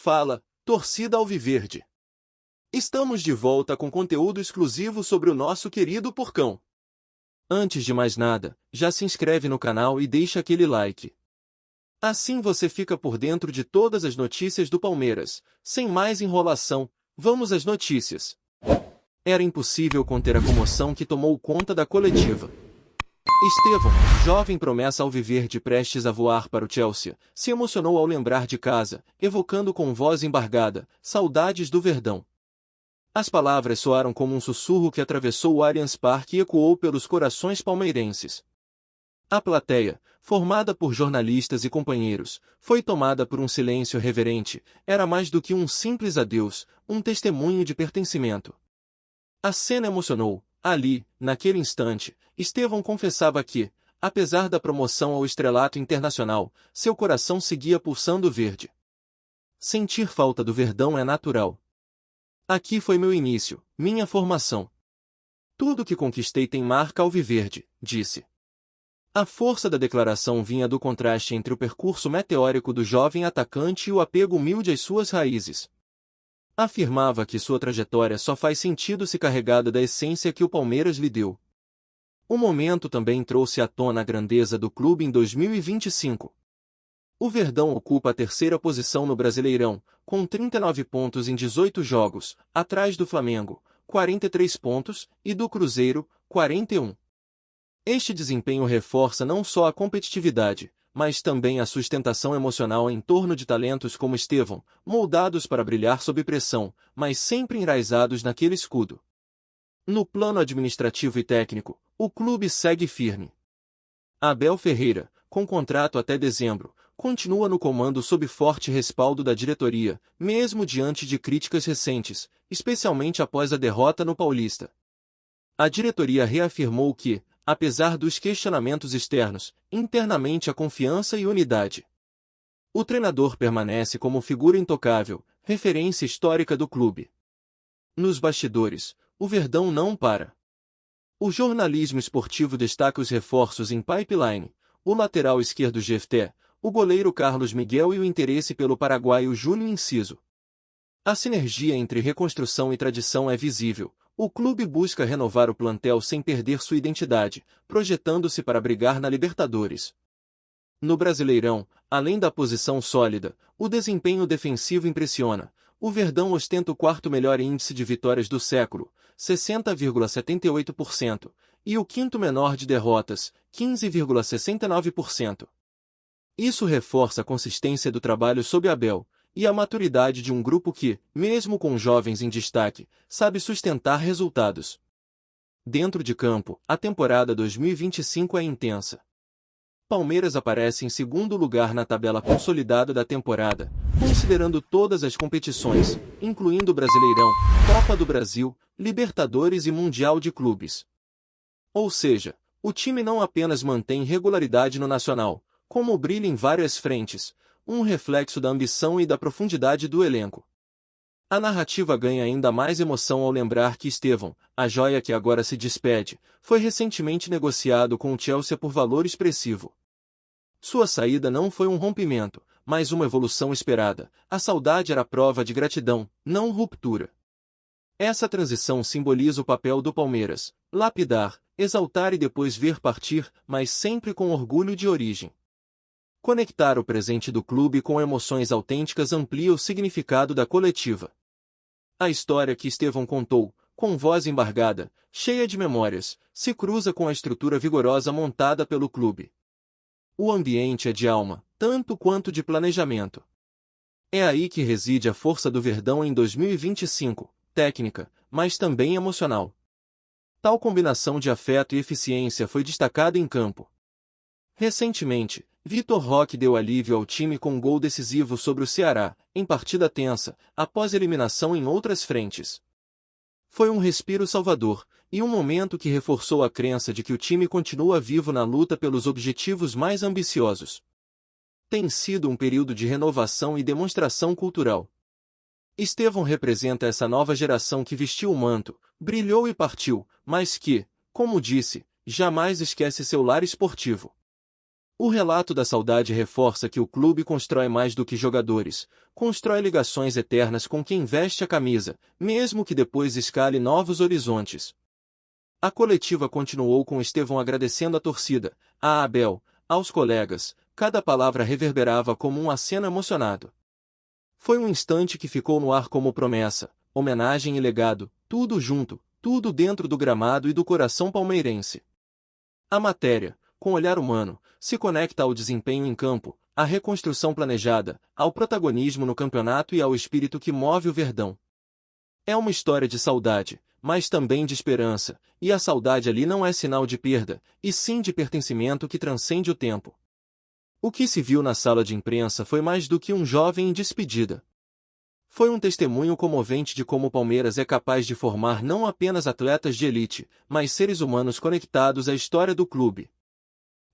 Fala, torcida alviverde! Estamos de volta com conteúdo exclusivo sobre o nosso querido Porcão. Antes de mais nada, já se inscreve no canal e deixa aquele like. Assim você fica por dentro de todas as notícias do Palmeiras. Sem mais enrolação, vamos às notícias. Era impossível conter a comoção que tomou conta da coletiva. Estevão, jovem promessa alviverde prestes a voar para o Chelsea, se emocionou ao lembrar de casa, evocando com voz embargada, saudades do Verdão. As palavras soaram como um sussurro que atravessou o Allianz Parque e ecoou pelos corações palmeirenses. A plateia, formada por jornalistas e companheiros, foi tomada por um silêncio reverente. Era mais do que um simples adeus, um testemunho de pertencimento. A cena emocionou. Ali, naquele instante, Estevão confessava que, apesar da promoção ao estrelato internacional, seu coração seguia pulsando verde. Sentir falta do Verdão é natural. Aqui foi meu início, minha formação. Tudo que conquistei tem marca alviverde, disse. A força da declaração vinha do contraste entre o percurso meteórico do jovem atacante e o apego humilde às suas raízes. Afirmava que sua trajetória só faz sentido se carregada da essência que o Palmeiras lhe deu. O momento também trouxe à tona a grandeza do clube em 2025. O Verdão ocupa a terceira posição no Brasileirão, com 39 pontos em 18 jogos, atrás do Flamengo, 43 pontos, e do Cruzeiro, 41. Este desempenho reforça não só a competitividade, mas também a sustentação emocional em torno de talentos como Estevão, moldados para brilhar sob pressão, mas sempre enraizados naquele escudo. No plano administrativo e técnico, o clube segue firme. Abel Ferreira, com contrato até dezembro, continua no comando sob forte respaldo da diretoria, mesmo diante de críticas recentes, especialmente após a derrota no Paulista. A diretoria reafirmou que, apesar dos questionamentos externos, internamente há confiança e unidade. O treinador permanece como figura intocável, referência histórica do clube. Nos bastidores, o Verdão não para. O jornalismo esportivo destaca os reforços em pipeline, o lateral esquerdo Jefté, o goleiro Carlos Miguel e o interesse pelo paraguaio Júnior Enciso. A sinergia entre reconstrução e tradição é visível. O clube busca renovar o plantel sem perder sua identidade, projetando-se para brigar na Libertadores. No Brasileirão, além da posição sólida, o desempenho defensivo impressiona. O Verdão ostenta o quarto melhor índice de vitórias do século, 60,78%, e o quinto menor de derrotas, 15,69%. Isso reforça a consistência do trabalho sob Abel, e a maturidade de um grupo que, mesmo com jovens em destaque, sabe sustentar resultados. Dentro de campo, a temporada 2025 é intensa. Palmeiras aparece em segundo lugar na tabela consolidada da temporada, considerando todas as competições, incluindo Brasileirão, Copa do Brasil, Libertadores e Mundial de Clubes. Ou seja, o time não apenas mantém regularidade no Nacional, como brilha em várias frentes, um reflexo da ambição e da profundidade do elenco. A narrativa ganha ainda mais emoção ao lembrar que Estevão, a joia que agora se despede, foi recentemente negociado com o Chelsea por valor expressivo. Sua saída não foi um rompimento, mas uma evolução esperada. A saudade era prova de gratidão, não ruptura. Essa transição simboliza o papel do Palmeiras: lapidar, exaltar e depois ver partir, mas sempre com orgulho de origem. Conectar o presente do clube com emoções autênticas amplia o significado da coletiva. A história que Estevão contou, com voz embargada, cheia de memórias, se cruza com a estrutura vigorosa montada pelo clube. O ambiente é de alma, tanto quanto de planejamento. É aí que reside a força do Verdão em 2025, técnica, mas também emocional. Tal combinação de afeto e eficiência foi destacada em campo. Recentemente, Vitor Roque deu alívio ao time com um gol decisivo sobre o Ceará, em partida tensa, após eliminação em outras frentes. Foi um respiro salvador, e um momento que reforçou a crença de que o time continua vivo na luta pelos objetivos mais ambiciosos. Tem sido um período de renovação e demonstração cultural. Estevão representa essa nova geração que vestiu o manto, brilhou e partiu, mas que, como disse, jamais esquece seu lar esportivo. O relato da saudade reforça que o clube constrói mais do que jogadores, constrói ligações eternas com quem veste a camisa, mesmo que depois escale novos horizontes. A coletiva continuou com Estevão agradecendo à torcida, a Abel, aos colegas, cada palavra reverberava como um aceno emocionado. Foi um instante que ficou no ar como promessa, homenagem e legado, tudo junto, tudo dentro do gramado e do coração palmeirense. A matéria, com olhar humano, se conecta ao desempenho em campo, à reconstrução planejada, ao protagonismo no campeonato e ao espírito que move o Verdão. É uma história de saudade, mas também de esperança, e a saudade ali não é sinal de perda, e sim de pertencimento que transcende o tempo. O que se viu na sala de imprensa foi mais do que um jovem em despedida. Foi um testemunho comovente de como o Palmeiras é capaz de formar não apenas atletas de elite, mas seres humanos conectados à história do clube.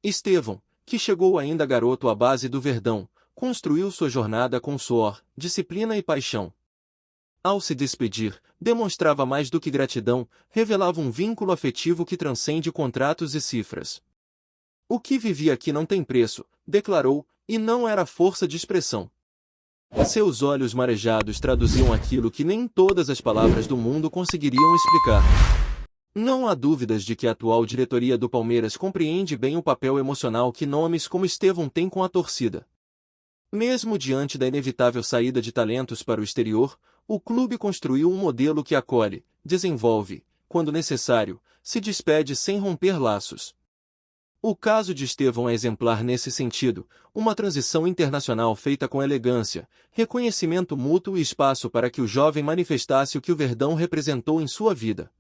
Estevão, que chegou ainda garoto à base do Verdão, construiu sua jornada com suor, disciplina e paixão. Ao se despedir, demonstrava mais do que gratidão, revelava um vínculo afetivo que transcende contratos e cifras. O que vivi aqui não tem preço, declarou, e não era força de expressão. Seus olhos marejados traduziam aquilo que nem todas as palavras do mundo conseguiriam explicar. Não há dúvidas de que a atual diretoria do Palmeiras compreende bem o papel emocional que nomes como Estevão têm com a torcida. Mesmo diante da inevitável saída de talentos para o exterior, o clube construiu um modelo que acolhe, desenvolve, quando necessário, se despede sem romper laços. O caso de Estevão é exemplar nesse sentido, uma transição internacional feita com elegância, reconhecimento mútuo e espaço para que o jovem manifestasse o que o Verdão representou em sua vida.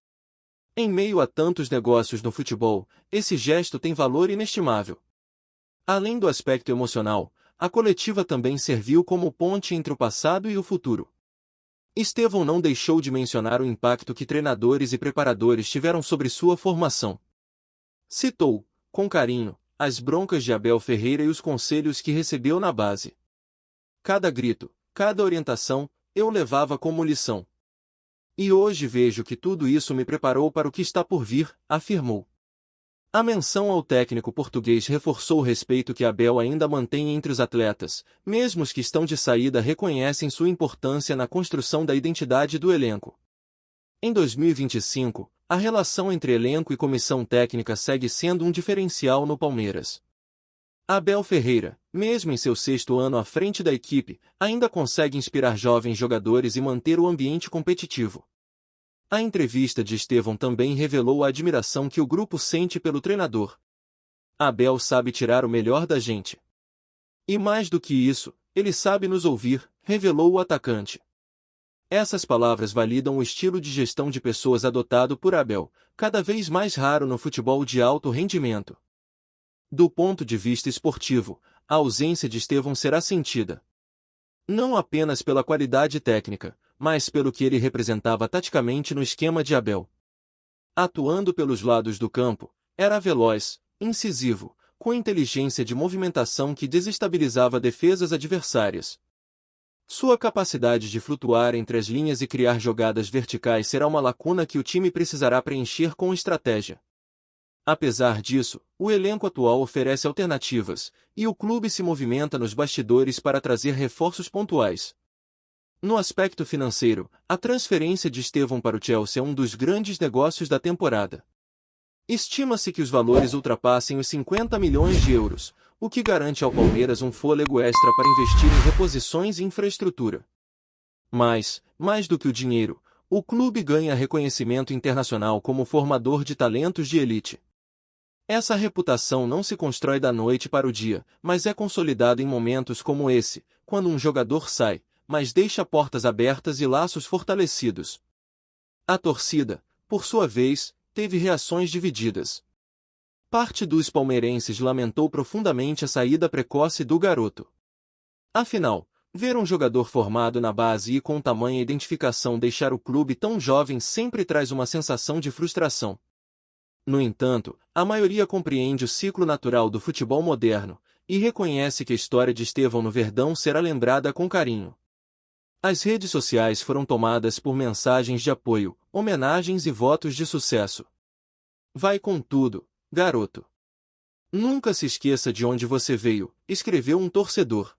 Em meio a tantos negócios no futebol, esse gesto tem valor inestimável. Além do aspecto emocional, a coletiva também serviu como ponte entre o passado e o futuro. Estevão não deixou de mencionar o impacto que treinadores e preparadores tiveram sobre sua formação. Citou, com carinho, as broncas de Abel Ferreira e os conselhos que recebeu na base. Cada grito, cada orientação, eu levava como lição. E hoje vejo que tudo isso me preparou para o que está por vir, afirmou. A menção ao técnico português reforçou o respeito que Abel ainda mantém entre os atletas, mesmo os que estão de saída reconhecem sua importância na construção da identidade do elenco. Em 2025, a relação entre elenco e comissão técnica segue sendo um diferencial no Palmeiras. Abel Ferreira, mesmo em seu 6º ano à frente da equipe, ainda consegue inspirar jovens jogadores e manter o ambiente competitivo. A entrevista de Estevão também revelou a admiração que o grupo sente pelo treinador. Abel sabe tirar o melhor da gente. E mais do que isso, ele sabe nos ouvir, revelou o atacante. Essas palavras validam o estilo de gestão de pessoas adotado por Abel, cada vez mais raro no futebol de alto rendimento. Do ponto de vista esportivo, a ausência de Estevão será sentida. Não apenas pela qualidade técnica, mas pelo que ele representava taticamente no esquema de Abel. Atuando pelos lados do campo, era veloz, incisivo, com inteligência de movimentação que desestabilizava defesas adversárias. Sua capacidade de flutuar entre as linhas e criar jogadas verticais será uma lacuna que o time precisará preencher com estratégia. Apesar disso, o elenco atual oferece alternativas, e o clube se movimenta nos bastidores para trazer reforços pontuais. No aspecto financeiro, a transferência de Estevão para o Chelsea é um dos grandes negócios da temporada. Estima-se que os valores ultrapassem os 50 milhões de euros, o que garante ao Palmeiras um fôlego extra para investir em reposições e infraestrutura. Mas, mais do que o dinheiro, o clube ganha reconhecimento internacional como formador de talentos de elite. Essa reputação não se constrói da noite para o dia, mas é consolidada em momentos como esse, quando um jogador sai, mas deixa portas abertas e laços fortalecidos. A torcida, por sua vez, teve reações divididas. Parte dos palmeirenses lamentou profundamente a saída precoce do garoto. Afinal, ver um jogador formado na base e com tamanha identificação deixar o clube tão jovem sempre traz uma sensação de frustração. No entanto, a maioria compreende o ciclo natural do futebol moderno, e reconhece que a história de Estevão no Verdão será lembrada com carinho. As redes sociais foram tomadas por mensagens de apoio, homenagens e votos de sucesso. Vai com tudo, garoto! Nunca se esqueça de onde você veio, escreveu um torcedor.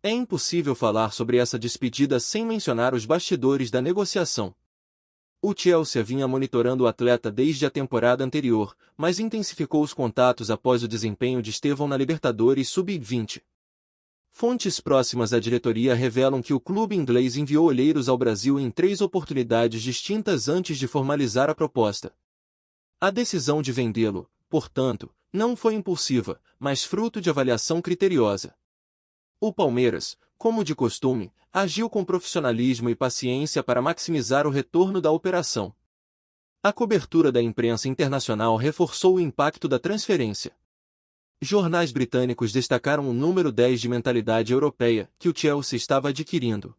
É impossível falar sobre essa despedida sem mencionar os bastidores da negociação. O Chelsea vinha monitorando o atleta desde a temporada anterior, mas intensificou os contatos após o desempenho de Estevão na Libertadores Sub-20. Fontes próximas à diretoria revelam que o clube inglês enviou olheiros ao Brasil em 3 oportunidades distintas antes de formalizar a proposta. A decisão de vendê-lo, portanto, não foi impulsiva, mas fruto de avaliação criteriosa. O Palmeiras, como de costume, agiu com profissionalismo e paciência para maximizar o retorno da operação. A cobertura da imprensa internacional reforçou o impacto da transferência. Jornais britânicos destacaram o número 10 de mentalidade europeia que o Chelsea estava adquirindo.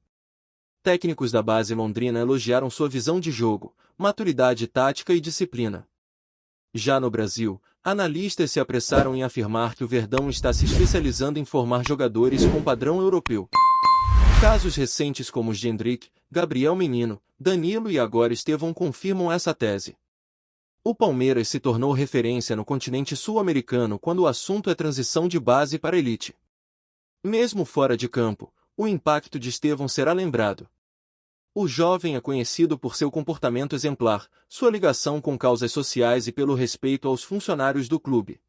Técnicos da base londrina elogiaram sua visão de jogo, maturidade tática e disciplina. Já no Brasil, analistas se apressaram em afirmar que o Verdão está se especializando em formar jogadores com padrão europeu. Casos recentes como os de Endrick, Gabriel Menino, Danilo e agora Estevão confirmam essa tese. O Palmeiras se tornou referência no continente sul-americano quando o assunto é transição de base para elite. Mesmo fora de campo, o impacto de Estevão será lembrado. O jovem é conhecido por seu comportamento exemplar, sua ligação com causas sociais e pelo respeito aos funcionários do clube.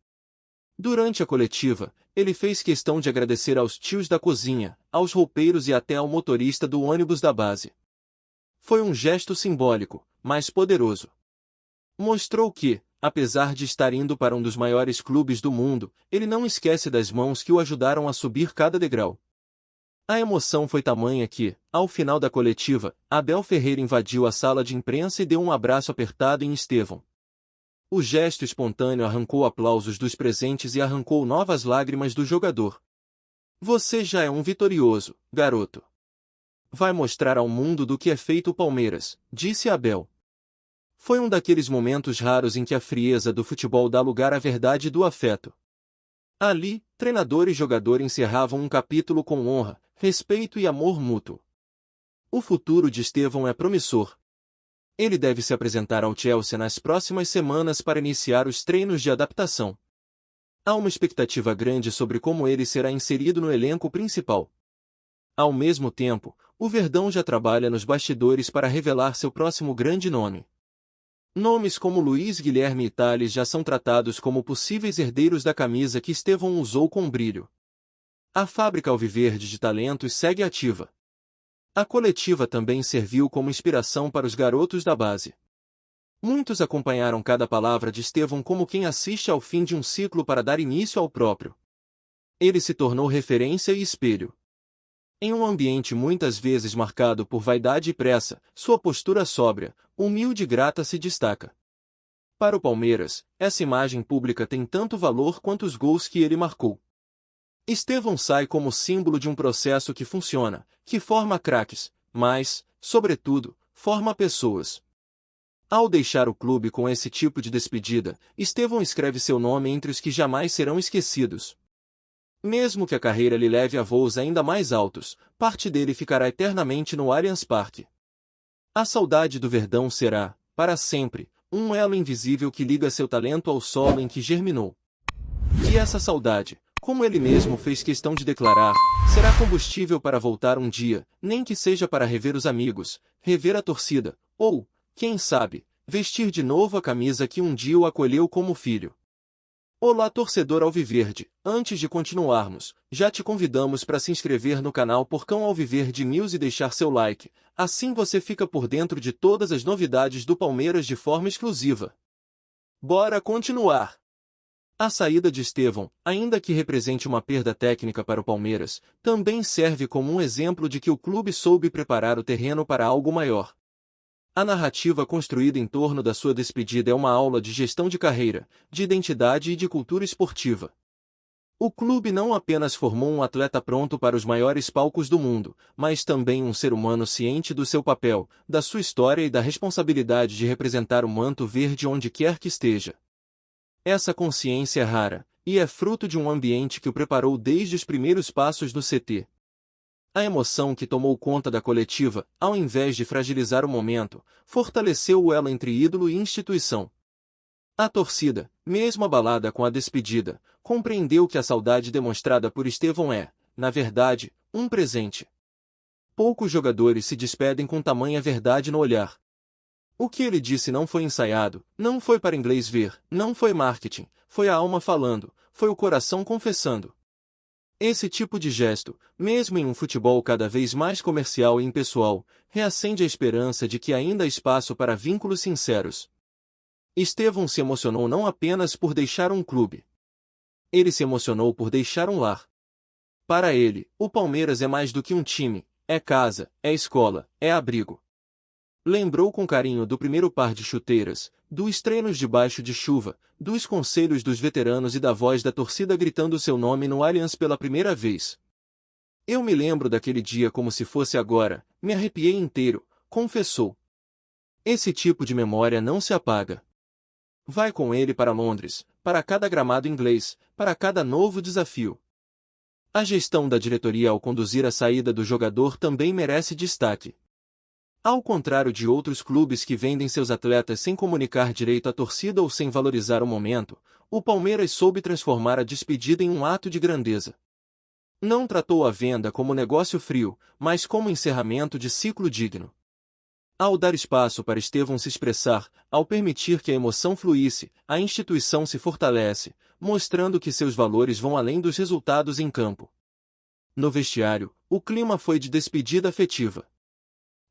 Durante a coletiva, ele fez questão de agradecer aos tios da cozinha, aos roupeiros e até ao motorista do ônibus da base. Foi um gesto simbólico, mas poderoso. Mostrou que, apesar de estar indo para um dos maiores clubes do mundo, ele não esquece das mãos que o ajudaram a subir cada degrau. A emoção foi tamanha que, ao final da coletiva, Abel Ferreira invadiu a sala de imprensa e deu um abraço apertado em Estevão. O gesto espontâneo arrancou aplausos dos presentes e arrancou novas lágrimas do jogador. Você já é um vitorioso, garoto. Vai mostrar ao mundo do que é feito o Palmeiras, disse Abel. Foi um daqueles momentos raros em que a frieza do futebol dá lugar à verdade do afeto. Ali, treinador e jogador encerravam um capítulo com honra, respeito e amor mútuo. O futuro de Estevão é promissor. Ele deve se apresentar ao Chelsea nas próximas semanas para iniciar os treinos de adaptação. Há uma expectativa grande sobre como ele será inserido no elenco principal. Ao mesmo tempo, o Verdão já trabalha nos bastidores para revelar seu próximo grande nome. Nomes como Luiz Guilherme e Thales já são tratados como possíveis herdeiros da camisa que Estevão usou com brilho. A fábrica alviverde de talentos segue ativa. A coletiva também serviu como inspiração para os garotos da base. Muitos acompanharam cada palavra de Estevão como quem assiste ao fim de um ciclo para dar início ao próprio. Ele se tornou referência e espelho. Em um ambiente muitas vezes marcado por vaidade e pressa, sua postura sóbria, humilde e grata se destaca. Para o Palmeiras, essa imagem pública tem tanto valor quanto os gols que ele marcou. Estevão sai como símbolo de um processo que funciona, que forma craques, mas, sobretudo, forma pessoas. Ao deixar o clube com esse tipo de despedida, Estevão escreve seu nome entre os que jamais serão esquecidos. Mesmo que a carreira lhe leve a voos ainda mais altos, parte dele ficará eternamente no Allianz Parque. A saudade do Verdão será, para sempre, um elo invisível que liga seu talento ao solo em que germinou. E essa saudade, como ele mesmo fez questão de declarar, será combustível para voltar um dia, nem que seja para rever os amigos, rever a torcida, ou, quem sabe, vestir de novo a camisa que um dia o acolheu como filho. Olá torcedor alviverde, antes de continuarmos, já te convidamos para se inscrever no canal Porcão Alviverde News e deixar seu like, assim você fica por dentro de todas as novidades do Palmeiras de forma exclusiva. Bora continuar! A saída de Estevão, ainda que represente uma perda técnica para o Palmeiras, também serve como um exemplo de que o clube soube preparar o terreno para algo maior. A narrativa construída em torno da sua despedida é uma aula de gestão de carreira, de identidade e de cultura esportiva. O clube não apenas formou um atleta pronto para os maiores palcos do mundo, mas também um ser humano ciente do seu papel, da sua história e da responsabilidade de representar o manto verde onde quer que esteja. Essa consciência é rara, e é fruto de um ambiente que o preparou desde os primeiros passos no CT. A emoção que tomou conta da coletiva, ao invés de fragilizar o momento, fortaleceu o elo entre ídolo e instituição. A torcida, mesmo abalada com a despedida, compreendeu que a saudade demonstrada por Estevão é, na verdade, um presente. Poucos jogadores se despedem com tamanha verdade no olhar. O que ele disse não foi ensaiado, não foi para inglês ver, não foi marketing, foi a alma falando, foi o coração confessando. Esse tipo de gesto, mesmo em um futebol cada vez mais comercial e impessoal, reacende a esperança de que ainda há espaço para vínculos sinceros. Estevão se emocionou não apenas por deixar um clube. Ele se emocionou por deixar um lar. Para ele, o Palmeiras é mais do que um time, é casa, é escola, é abrigo. Lembrou com carinho do primeiro par de chuteiras, dos treinos debaixo de chuva, dos conselhos dos veteranos e da voz da torcida gritando seu nome no Allianz pela primeira vez. Eu me lembro daquele dia como se fosse agora, me arrepiei inteiro, confessou. Esse tipo de memória não se apaga. Vai com ele para Londres, para cada gramado inglês, para cada novo desafio. A gestão da diretoria ao conduzir a saída do jogador também merece destaque. Ao contrário de outros clubes que vendem seus atletas sem comunicar direito à torcida ou sem valorizar o momento, o Palmeiras soube transformar a despedida em um ato de grandeza. Não tratou a venda como negócio frio, mas como encerramento de ciclo digno. Ao dar espaço para Estevão se expressar, ao permitir que a emoção fluísse, a instituição se fortalece, mostrando que seus valores vão além dos resultados em campo. No vestiário, o clima foi de despedida afetiva.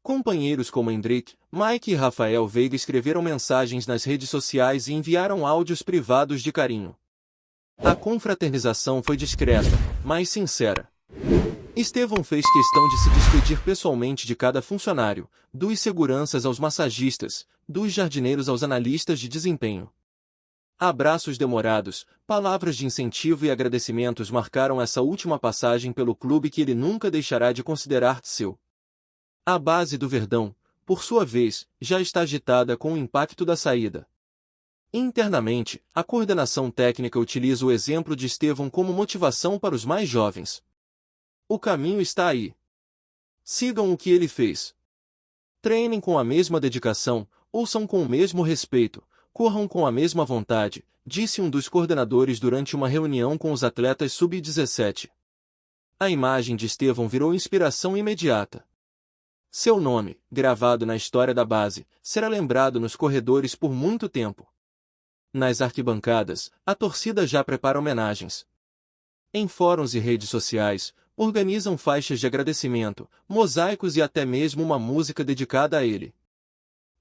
Companheiros como Hendrick, Mike e Rafael Veiga escreveram mensagens nas redes sociais e enviaram áudios privados de carinho. A confraternização foi discreta, mas sincera. Estevão fez questão de se despedir pessoalmente de cada funcionário, dos seguranças aos massagistas, dos jardineiros aos analistas de desempenho. Abraços demorados, palavras de incentivo e agradecimentos marcaram essa última passagem pelo clube que ele nunca deixará de considerar seu. A base do Verdão, por sua vez, já está agitada com o impacto da saída. Internamente, a coordenação técnica utiliza o exemplo de Estevão como motivação para os mais jovens. O caminho está aí. Sigam o que ele fez. Treinem com a mesma dedicação, ouçam com o mesmo respeito, corram com a mesma vontade, disse um dos coordenadores durante uma reunião com os atletas sub-17. A imagem de Estevão virou inspiração imediata. Seu nome, gravado na história da base, será lembrado nos corredores por muito tempo. Nas arquibancadas, a torcida já prepara homenagens. Em fóruns e redes sociais, organizam faixas de agradecimento, mosaicos e até mesmo uma música dedicada a ele.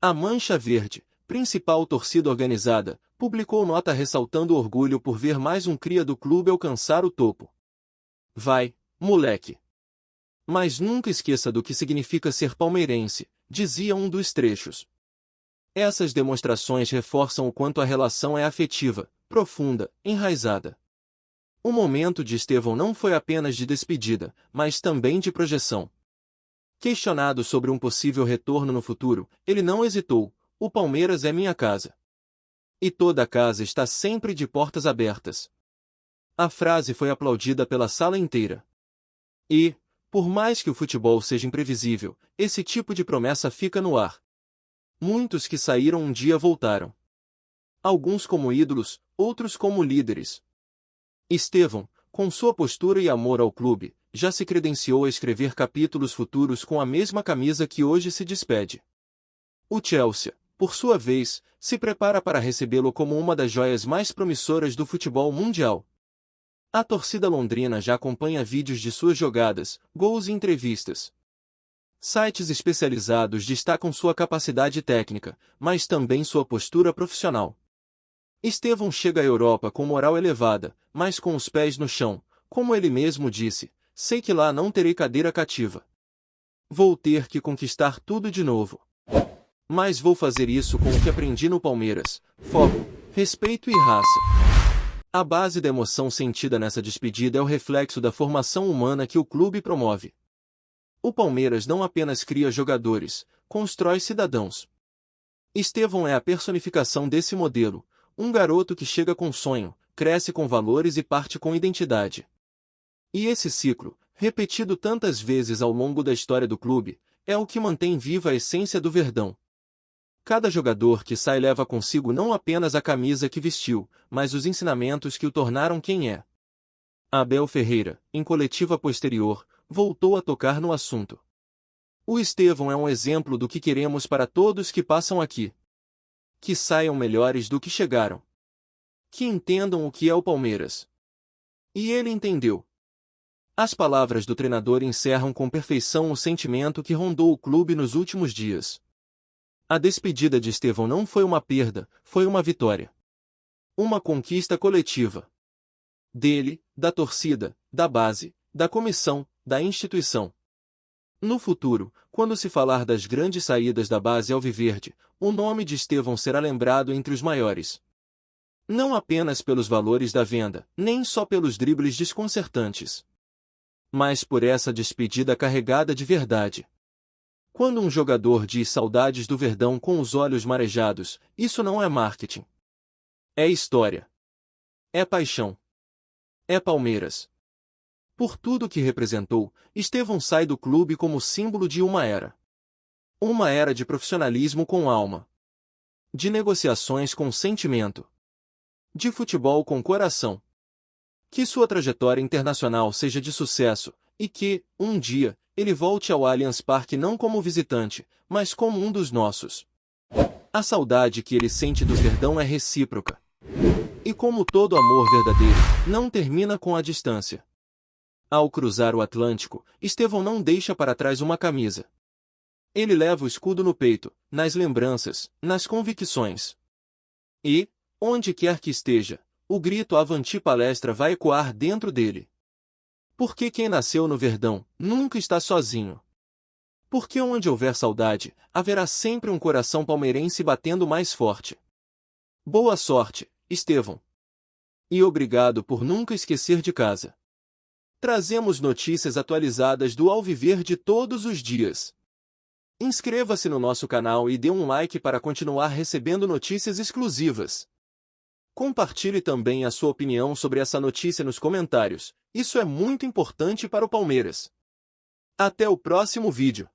A Mancha Verde, principal torcida organizada, publicou nota ressaltando o orgulho por ver mais um cria do clube alcançar o topo. Vai, moleque! Mas nunca esqueça do que significa ser palmeirense, dizia um dos trechos. Essas demonstrações reforçam o quanto a relação é afetiva, profunda, enraizada. O momento de Estevão não foi apenas de despedida, mas também de projeção. Questionado sobre um possível retorno no futuro, ele não hesitou: o Palmeiras é minha casa. E toda a casa está sempre de portas abertas. A frase foi aplaudida pela sala inteira. E, por mais que o futebol seja imprevisível, esse tipo de promessa fica no ar. Muitos que saíram um dia voltaram. Alguns como ídolos, outros como líderes. Estevão, com sua postura e amor ao clube, já se credenciou a escrever capítulos futuros com a mesma camisa que hoje se despede. O Chelsea, por sua vez, se prepara para recebê-lo como uma das joias mais promissoras do futebol mundial. A torcida londrina já acompanha vídeos de suas jogadas, gols e entrevistas. Sites especializados destacam sua capacidade técnica, mas também sua postura profissional. Estevão chega à Europa com moral elevada, mas com os pés no chão, como ele mesmo disse: sei que lá não terei cadeira cativa. Vou ter que conquistar tudo de novo. Mas vou fazer isso com o que aprendi no Palmeiras: foco, respeito e raça. A base da emoção sentida nessa despedida é o reflexo da formação humana que o clube promove. O Palmeiras não apenas cria jogadores, constrói cidadãos. Estevão é a personificação desse modelo, um garoto que chega com sonho, cresce com valores e parte com identidade. E esse ciclo, repetido tantas vezes ao longo da história do clube, é o que mantém viva a essência do Verdão. Cada jogador que sai leva consigo não apenas a camisa que vestiu, mas os ensinamentos que o tornaram quem é. Abel Ferreira, em coletiva posterior, voltou a tocar no assunto. O Estevão é um exemplo do que queremos para todos que passam aqui. Que saiam melhores do que chegaram. Que entendam o que é o Palmeiras. E ele entendeu. As palavras do treinador encerram com perfeição o sentimento que rondou o clube nos últimos dias. A despedida de Estevão não foi uma perda, foi uma vitória. Uma conquista coletiva. Dele, da torcida, da base, da comissão, da instituição. No futuro, quando se falar das grandes saídas da base alviverde, o nome de Estevão será lembrado entre os maiores. Não apenas pelos valores da venda, nem só pelos dribles desconcertantes. Mas por essa despedida carregada de verdade. Quando um jogador diz saudades do Verdão com os olhos marejados, isso não é marketing. É história. É paixão. É Palmeiras. Por tudo que representou, Estevão sai do clube como símbolo de uma era. Uma era de profissionalismo com alma. De negociações com sentimento. De futebol com coração. Que sua trajetória internacional seja de sucesso, e que, um dia, ele volte ao Allianz Parque não como visitante, mas como um dos nossos. A saudade que ele sente do Verdão é recíproca. E como todo amor verdadeiro, não termina com a distância. Ao cruzar o Atlântico, Estevão não deixa para trás uma camisa. Ele leva o escudo no peito, nas lembranças, nas convicções. E, onde quer que esteja, o grito Avante Palestra vai ecoar dentro dele. Porque quem nasceu no Verdão, nunca está sozinho. Porque onde houver saudade, haverá sempre um coração palmeirense batendo mais forte. Boa sorte, Estevão. E obrigado por nunca esquecer de casa. Trazemos notícias atualizadas do Alviverde todos os dias. Inscreva-se no nosso canal e dê um like para continuar recebendo notícias exclusivas. Compartilhe também a sua opinião sobre essa notícia nos comentários, isso é muito importante para o Palmeiras. Até o próximo vídeo.